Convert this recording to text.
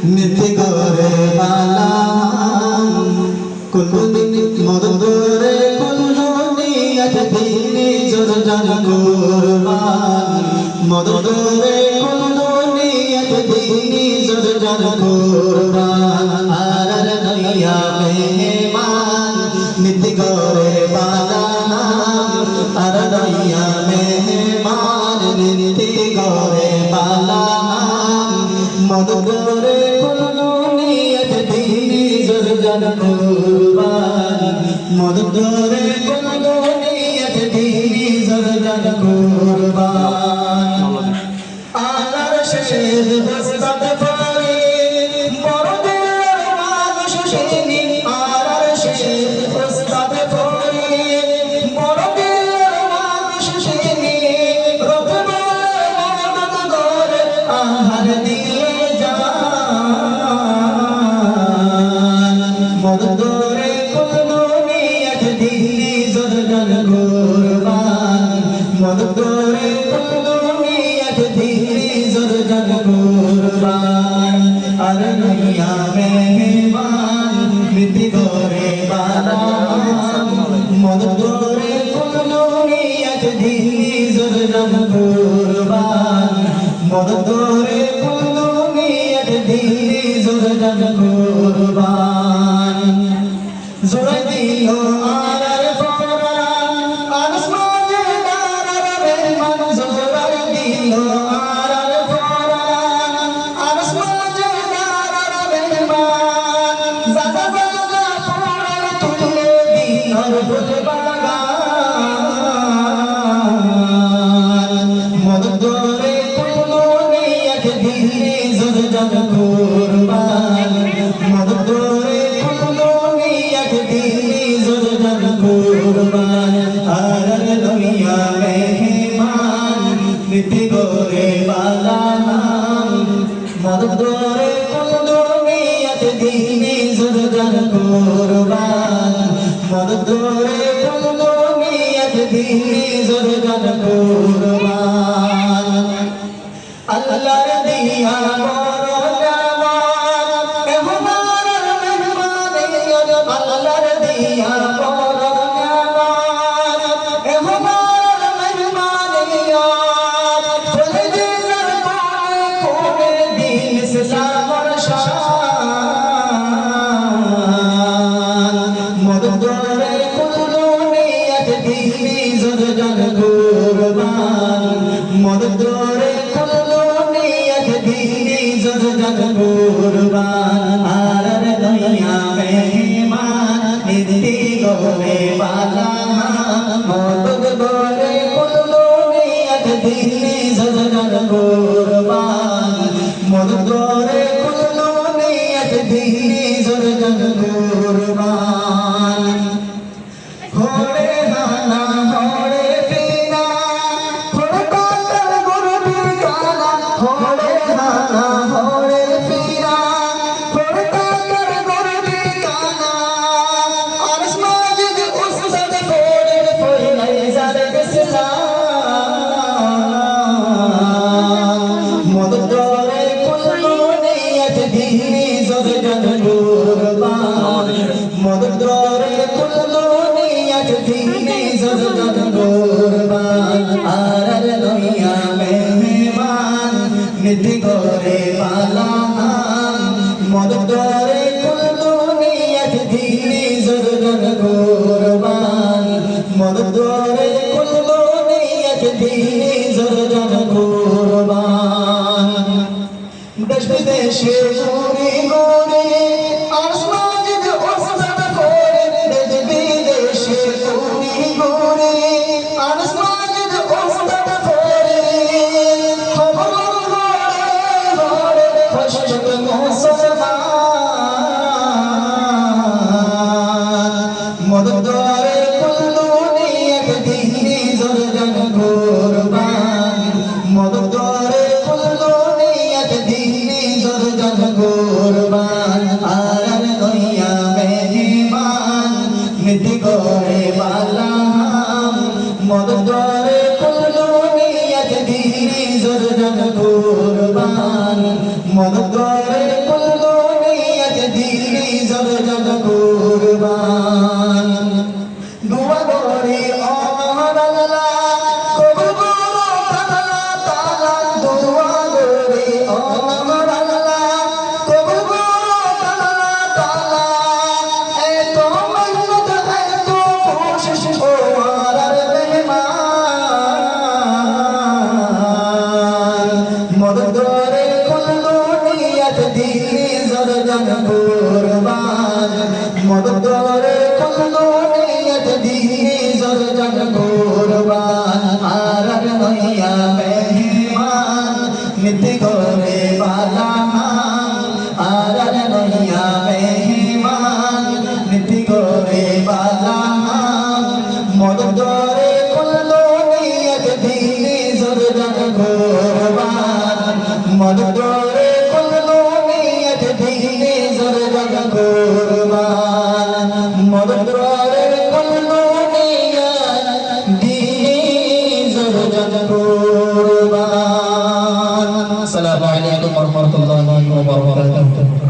নীতি করে বালাম কুলদিন মদরে কুলদুনিয়াত দিনে জোরজান কুরবান মদরে কুলদুনিয়াত দিনে জোরজান কুরবান আর নইয়া মেহমান নীতি করে বালাম আর নইয়া মেহমান নীতি করে বালাম মদরে কুলদুনিয়াত দিনে জোরজান কুরবান মদরে কুলদুনিয়াত দিনে জোরজান কুরবান আলার শেষ দস্তাত পরে বড় দিলের মানুষ সেদিন আলার শেষ দস্তাত পরে বড় দিলের মানুষ সেদিন রতনের মদত করে আহার দিয়ে যান মদরে কুলদুনিয়াত দিনে জোরজান কুরবান মদরে কুলদুনিয়াত দিনে জোরজান কুরবান আর নইয়া মেহমান নীতি করে বালাম মদরে কুলদুনিয়াত দিনে জোরজান কুরবান মদরে কুলদুনিয়াত দিনে জোরজান কুরবান জোড়াই দিল আলার পরাণ আনস মজদার রহমান জোড়াই দিল আলার পরাণ আনস মজদার রহমান জাগা জাগা পড়ে তুলে দিনার ফুল বাগান মদরে কুলদুনিয়াত দিনে জোরজান কুরবান মদরে কুলদুনিয়াত দিনে জোরজান কুরবান আর নইয়া মেহমান নীতি করে বালাম মদরে কুলদুনিয়াত দিনে জোরজান কুরবান মদরে কুলদুনিয়াত দিনে জোরজান কুরবান আল্লাহর দিয়া বড় নেয়ামত মেহমানের মেহমানিয়ত আল্লাহর দিয়া বড় নেয়ামত মেহমানের মেহমানিয়ত বলে দিলেন কোনে দিন ইসলামের শান মদরে কুলদুনিয়াত দিনে জোরজান কুরবান মদরে কুলদুনিয়াত দিনে জোরজান কুরবান আর নইয়া মেহমান নীতি করে বালাম মদরে কুলদুনিয়াত দিনে জোরজান কুরবান মদরে কুলদুনিয়াত দিনে জোরজান কুরবান ঘরে হানা ঘরে ফিরা ঘরে কাটার গরুর কানা ঘরে হানা ঘরে ফিরা ঘরে কাটার গরুর কানা আরশ মাজিদ উস্তাদ পড়ে পড়ে যারে গেছিলাম মদরে কুলদুনিয়াত দিনে জোরজান কুরবান মদরে কুলদুনিয়াত দিনে জোরজান কুরবান আর নইয়া মেহমান নীতি করে বালাম মদরে কুলদুনিয়াত দিনে জোরজান কুরবান মদরে কুলদুনিয়াত দিনে জোরজান কুরবান দেশ বিদেশে ঘুরে ঘুরে আরশ মাজিদ উস্তাদ পড়ে দেশ বিদেশে ঘুরে ঘুরে আরশ মাজিদ উস্তাদ পড়ে খবর ঘরে ঘরে খুশক মুসলমান মদরে কুলদুনিয়াত দিনে জোরজান কুরবান মদরে কুলদুনিয়াত দিনে জোরজান কুরবান আর নইয়া মেহমান নীতি করে বালাম মদরে কুলদুনিয়াত দিনে জোরজান কুরবান মদরে কুল জন কুরবান মদদ করে কুল্লু নিয়ত দিনে জোর জন কুরবান আর নইয়া মেহমান নিত করে বালাহান আর নইয়া মেহমান নিত করে বালাহান মদদ করে কুল্লু নিয়ত দিনে জোর জন কুরবান মদদ করে কুল্লু নিয়ত দিনে জোর জন কুরবান মদদ করে কুল্লু নিয়ত দিনে জোর জন কুরবান। আসসালামু আলাইকুম ওয়া রাহমাতুল্লাহি ওয়া বারাকাতুহু।